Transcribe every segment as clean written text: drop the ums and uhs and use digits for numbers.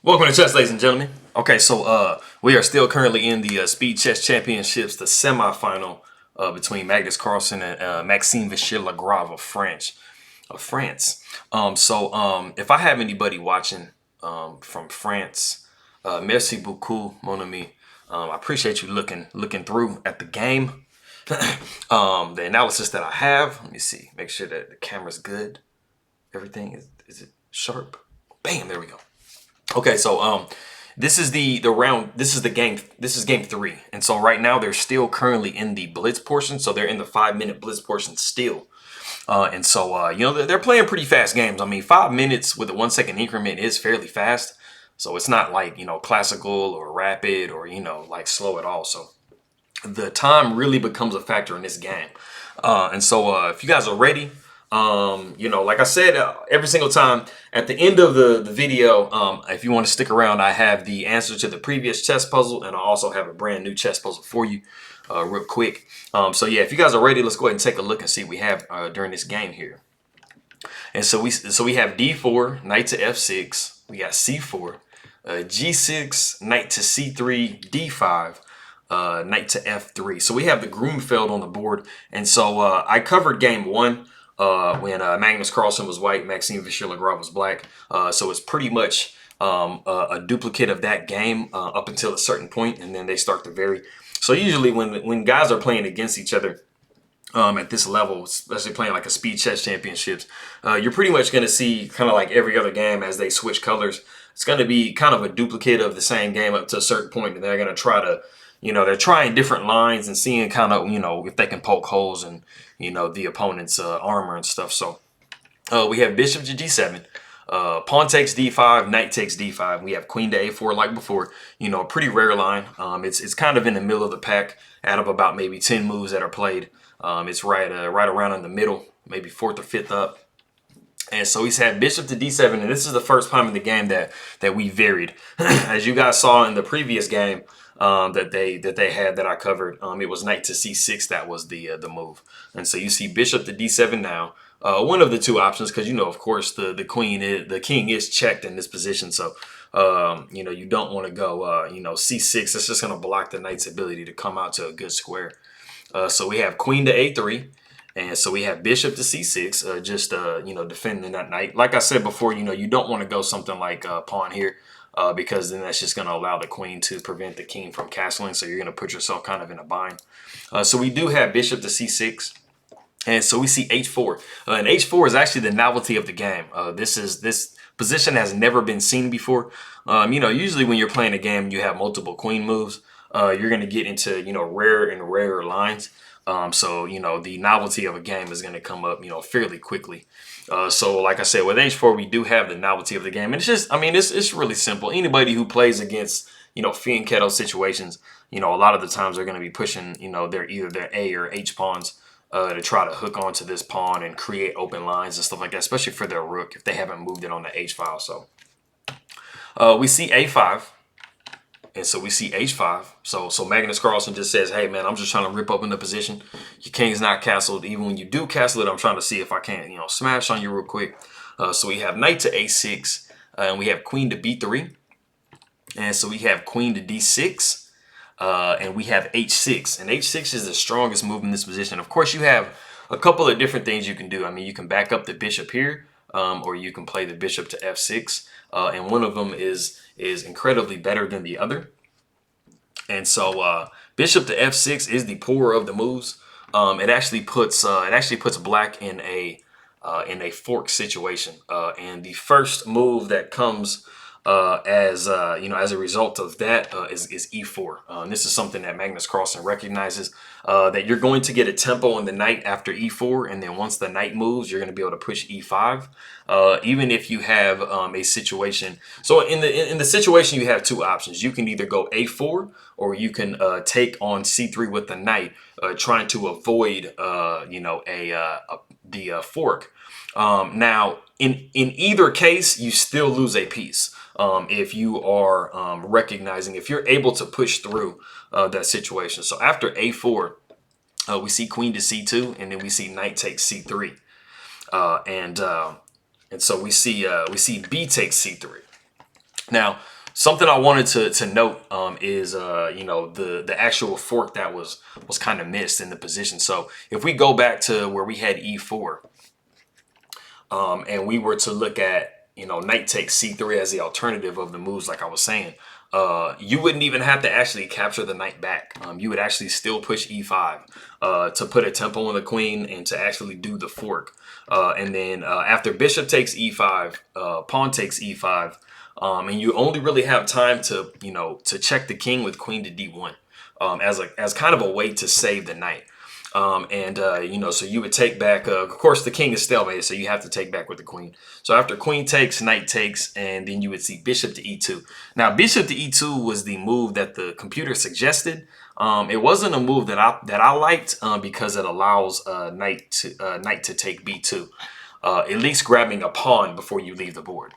Welcome to chess, ladies and gentlemen. Okay, so we are still currently in the Speed Chess Championships, the semi-final between Magnus Carlsen and Maxime Vachier-Lagrave of France. If I have anybody watching from France, merci beaucoup, mon ami. I appreciate you looking through at the game. The analysis that I have. Let me see. Make sure that the camera's good. Everything is it sharp? Bam! There we go. Okay, so this is the round. This is game 3, and so right now they're still currently in the blitz portion. So they're in the 5-minute blitz portion still, and so you know, they're playing pretty fast games. I mean, 5 minutes with a 1 second increment is fairly fast. So it's not like, you know, classical or rapid or, you know, like slow at all. So the time really becomes a factor in this game, and so if you guys are ready. You know, like I said, every single time at the end of the video, if you want to stick around, I have the answer to the previous chess puzzle, and I also have a brand new chess puzzle for you real quick. So yeah, if you guys are ready, let's go ahead and take a look and see what we have during this game here. And so we have d4, knight to f6, we got c4, g6, knight to c3, d5, knight to f3. So we have the Grünfeld on the board, and so I covered game 1 when Magnus Carlsen was white, Maxime Vachier-Lagrave was black. So it's pretty much a duplicate of that game up until a certain point, and then they start to vary. So usually when guys are playing against each other at this level, especially playing like a speed chess championships, you're pretty much going to see kind of like every other game as they switch colors. It's going to be kind of a duplicate of the same game up to a certain point, and they're going to try to, you know, they're trying different lines and seeing kind of, you know, if they can poke holes in, you know, the opponent's armor and stuff. So we have bishop to g7, pawn takes d5, knight takes d5. We have queen to a4 like before. You know, a pretty rare line. It's kind of in the middle of the pack out of about maybe 10 moves that are played. It's right around in the middle, maybe 4th or 5th up. And so he's had bishop to d7, and this is the first time in the game that we varied. As you guys saw in the previous game that they had that I covered, it was knight to c6 that was the move. And so you see bishop to d7 now. One of the two options, because, you know, of course the king is checked in this position. So you know, you don't want to go you know, c6. That's just going to block the knight's ability to come out to a good square. So we have queen to a3. And so we have bishop to c6, just, you know, defending that knight. Like I said before, you know, you don't want to go something like pawn here because then that's just going to allow the queen to prevent the king from castling. So you're going to put yourself kind of in a bind. So we do have bishop to c6. And so we see h4. And h4 is actually the novelty of the game. This position has never been seen before. You know, usually when you're playing a game, you have multiple queen moves. You're going to get into, you know, rarer and rarer lines. So, you know, the novelty of a game is going to come up, you know, fairly quickly. So like I said, with h4, we do have the novelty of the game. And it's just, I mean, it's really simple. Anybody who plays against, you know, fianchetto situations, you know, a lot of the times they're going to be pushing, you know, either their A or H pawns to try to hook onto this pawn and create open lines and stuff like that, especially for their rook if they haven't moved it on the H file. So we see a5. And so we see h5. So Magnus Carlsen just says, hey, man, I'm just trying to rip open the position. Your king's not castled. Even when you do castle it, I'm trying to see if I can, you know, smash on you real quick. So we have knight to a6, and we have queen to b3. And so we have queen to d6, and we have h6. And h6 is the strongest move in this position. Of course, you have a couple of different things you can do. I mean, you can back up the bishop here, or you can play the bishop to f6. And one of them is incredibly better than the other. And so bishop to f6 is the poorer of the moves. It actually puts black in a fork situation. And the first move that comes as you know, as a result of that is e4. And this is something that Magnus Carlsen recognizes, that you're going to get a tempo on the knight after e4, and then once the knight moves, you're going to be able to push e5. Even if you have a situation, so in the situation you have two options. You can either go a4, or you can take on c3 with the knight, trying to avoid you know, the fork. Now in either case, you still lose a piece. If you are recognizing, if you're able to push through that situation. So after a4, we see queen to c2, and then we see knight takes c3, and so we see b takes c3. Now, Something I wanted to note is you know, the actual fork that was kind of missed in the position. So if we go back to where we had E4 and we were to look at, you know, knight takes C3 as the alternative of the moves, like I was saying, you wouldn't even have to actually capture the knight back. You would actually still push E5 to put a tempo on the queen and to actually do the fork. And then after bishop takes E5, pawn takes E5, and you only really have time to, you know, to check the king with queen to D1 as kind of a way to save the knight. You know, so you would take back, of course, the king is stalemate, so you have to take back with the queen. So after queen takes, knight takes, and then you would see bishop to E2. Now, bishop to E2 was the move that the computer suggested. It wasn't a move that I liked because it allows knight to take B2, at least grabbing a pawn before you leave the board.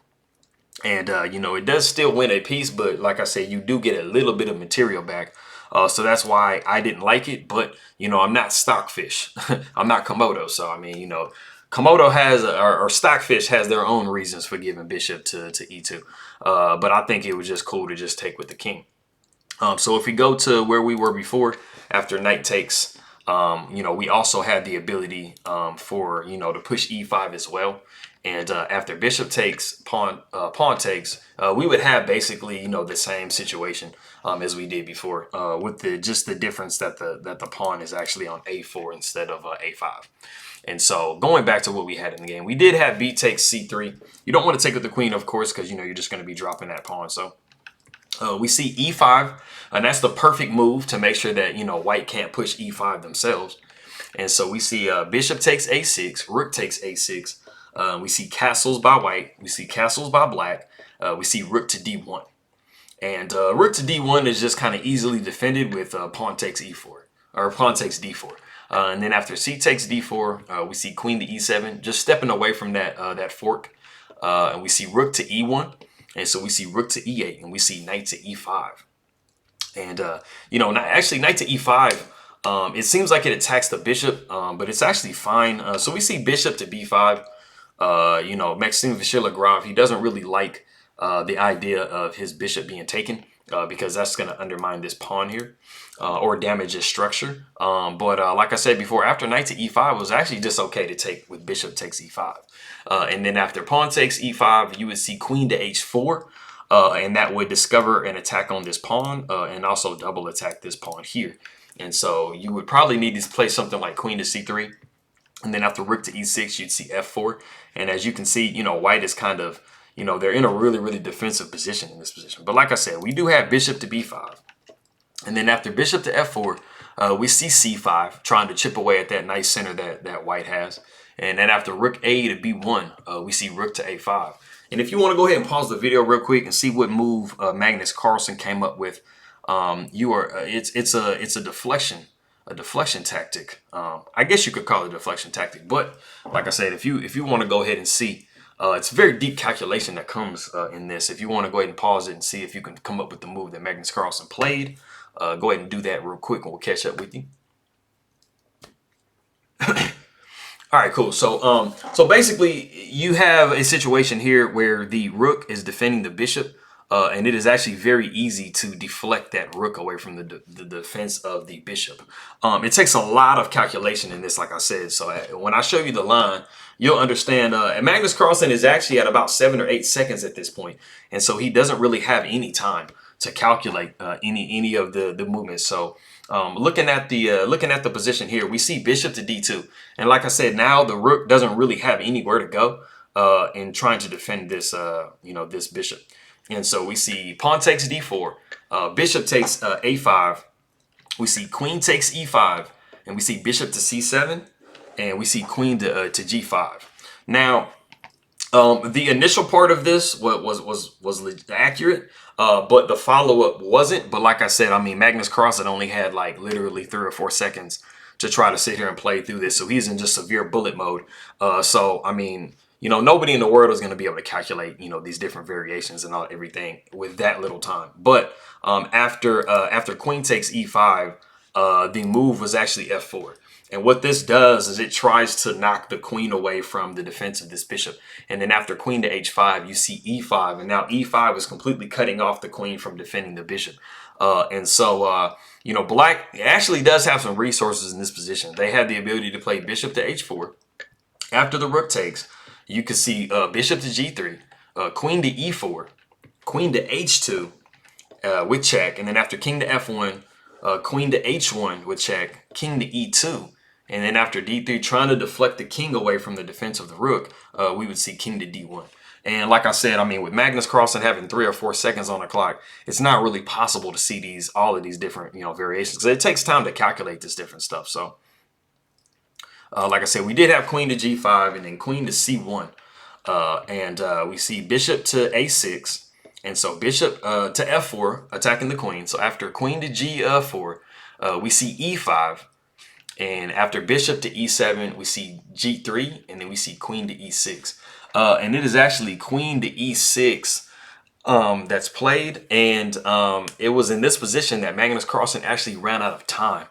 And, you know, it does still win a piece, but like I said, you do get a little bit of material back. So that's why I didn't like it. But, you know, I'm not Stockfish. I'm not Komodo. So, I mean, you know, Komodo has, or Stockfish has their own reasons for giving bishop to E2. But I think it was just cool to just take with the king. So if we go to where we were before, after knight takes, you know, we also had the ability for, you know, to push E5 as well. And after bishop takes, pawn takes, we would have basically, you know, the same situation as we did before, with just the difference that the pawn is actually on A4 instead of A5. And so going back to what we had in the game, we did have B takes C3. You don't want to take with the queen, of course, because, you know, you're just going to be dropping that pawn. So we see E5, and that's the perfect move to make sure that, you know, white can't push E5 themselves. And so we see bishop takes A6, rook takes A6. We see castles by white. We see castles by black. We see rook to D1. And rook to D1 is just kind of easily defended with pawn takes E4, or pawn takes D4. And then after C takes D4, we see queen to E7, just stepping away from that fork. And we see rook to E1. And so we see rook to E8, and we see knight to E5. And, you know, actually knight to E5, it seems like it attacks the bishop, but it's actually fine. So we see bishop to B5. You know, Maxime Vachier-Lagrave, he doesn't really like the idea of his bishop being taken because that's going to undermine this pawn here or damage his structure. But like I said before, after knight to E5, it was actually just okay to take with bishop takes E5. And then after pawn takes E5, you would see queen to H4. And that would discover an attack on this pawn and also double attack this pawn here. And so you would probably need to play something like queen to C3. And then after rook to E6, you'd see F4. And as you can see, you know, white is kind of, you know, they're in a really, really defensive position in this position. But like I said, we do have bishop to B5. And then after bishop to F4, we see C5 trying to chip away at that nice center that white has. And then after rook A to B1, we see rook to A5. And if you want to go ahead and pause the video real quick and see what move Magnus Carlsen came up with, it's a deflection. A deflection tactic. I guess you could call it a deflection tactic, but like I said, if you want to go ahead and see, it's very deep calculation that comes in this. If you want to go ahead and pause it and see if you can come up with the move that Magnus Carlsen played, go ahead and do that real quick, and we'll catch up with you. All right, cool. So so basically, you have a situation here where the rook is defending the bishop. And it is actually very easy to deflect that rook away from the defense of the bishop. It takes a lot of calculation in this, like I said. So when I show you the line, you'll understand. And Magnus Carlsen is actually at about 7 or 8 seconds at this point. And so he doesn't really have any time to calculate any of the movements. So looking at the position here, we see bishop to D2. And like I said, now the rook doesn't really have anywhere to go in trying to defend this, you know, this bishop. And so we see pawn takes D4, bishop takes A5, we see queen takes E5, and we see bishop to C7, and we see queen to G5. Now, the initial part of this was accurate, but the follow-up wasn't. But like I said, I mean, Magnus Carlsen only had like literally 3 or 4 seconds to try to sit here and play through this. So he's in just severe bullet mode. So, I mean, you know, nobody in the world is going to be able to calculate, you know, these different variations and everything with that little time. But after queen takes E5, the move was actually f4. And what this does is it tries to knock the queen away from the defense of this bishop. And then after queen to h5, you see e5. And now e5 is completely cutting off the queen from defending the bishop. You know, black actually does have some resources in this position. They have the ability to play bishop to h4. After the rook takes, you can see bishop to g3, queen to e4, queen to h2 with check. And then after king to f1, queen to h1 with check, king to e2. And then after d3, trying to deflect the king away from the defense of the rook, we would see king to d1. And like I said, I mean, with Magnus Carlsen having 3 or 4 seconds on the clock, it's not really possible to see all of these different, you know, variations, because it takes time to calculate this different stuff. So, like I said, we did have queen to g5 and then queen to c1. We see bishop to a6. And so bishop to f4, attacking the queen. So after queen to g4, we see e5. And after bishop to e7, we see g3, and then we see queen to e6. And it is actually queen to e6 that's played. And it was in this position that Magnus Carlsen actually ran out of time.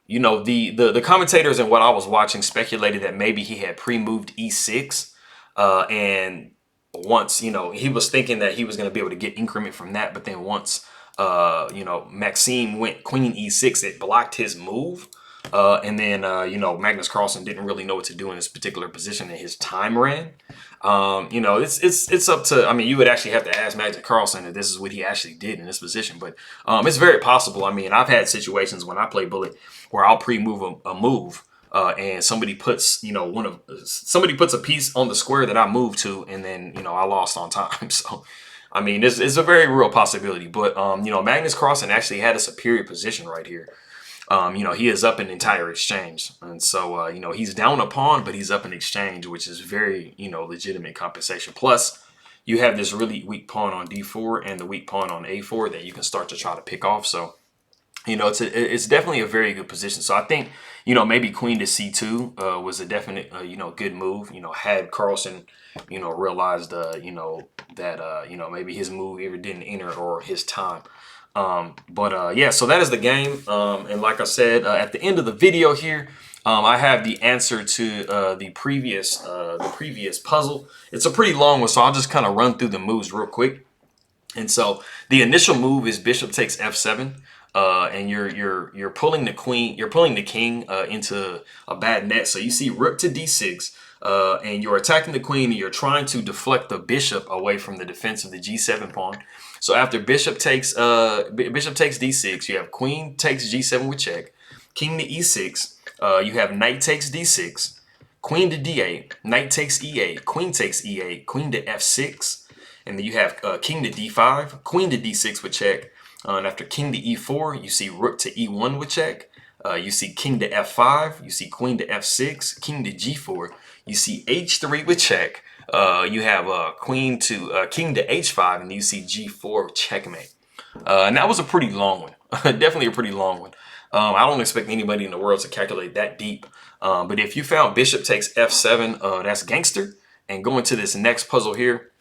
You know, the commentators and what I was watching speculated that maybe he had pre-moved e6. And once, you know, he was thinking that he was going to be able to get increment from that. But then once, you know, Maxime went queen e6, it blocked his move. And then, you know, Magnus Carlsen didn't really know what to do in this particular position, and his time ran. You know, it's up to, I mean, you would actually have to ask Magnus Carlsen if this is what he actually did in this position. But it's very possible. I mean, I've had situations when I play bullet where I'll pre-move a move. And somebody puts, you know, somebody puts a piece on the square that I moved to, and then, you know, I lost on time. So, I mean, it's a very real possibility. But, you know, Magnus Carlsen actually had a superior position right here. You know, he is up in entire exchange. And so, you know, he's down a pawn, but he's up in exchange, which is very, you know, legitimate compensation. Plus, you have this really weak pawn on d4 and the weak pawn on a4 that you can start to try to pick off. So, you know, it's definitely a very good position. So I think, you know, maybe queen to c2 was a definite, you know, good move. You know, had Carlsen, you know, realized, you know, that, you know, maybe his move either didn't enter or his time. Yeah, so that is the game. And like I said, at the end of the video here, I have the answer to the previous puzzle. It's a pretty long one, so I'll just kind of run through the moves real quick. And so the initial move is bishop takes f7. And you're pulling the queen, you're pulling the king into a bad net. So you see rook to d6, and you're attacking the queen, and you're trying to deflect the bishop away from the defense of the g7 pawn. So after bishop takes d6, you have queen takes g7 with check, king to e6, you have knight takes d6, queen to d8, knight takes e8, queen takes e8, queen to f6, and then you have king to d5, queen to d6 with check. And after king to e4, you see rook to e1 with check. You see king to f5. You see queen to f6. King to g4. You see h3 with check. You have king to h5, and you see g4 checkmate. And that was a pretty long one. Definitely a pretty long one. I don't expect anybody in the world to calculate that deep. But if you found bishop takes f7, that's gangster. And going to this next puzzle here,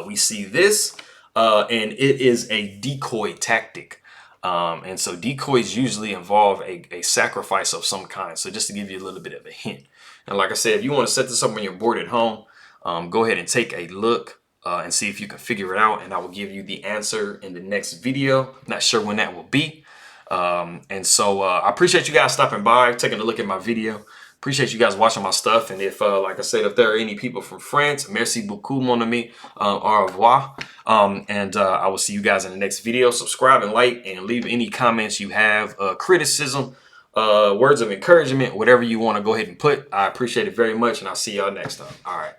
we see this. And it is a decoy tactic. And so decoys usually involve a sacrifice of some kind. So just to give you a little bit of a hint. And like I said, if you want to set this up on your board at home, go ahead and take a look and see if you can figure it out. And I will give you the answer in the next video. Not sure when that will be. I appreciate you guys stopping by, taking a look at my video. Appreciate you guys watching my stuff. And if, like I said, if there are any people from France, merci beaucoup, mon ami, au revoir. I will see you guys in the next video. Subscribe and like, and leave any comments you have, criticism, words of encouragement, whatever you want to go ahead and put. I appreciate it very much, and I'll see y'all next time. All right.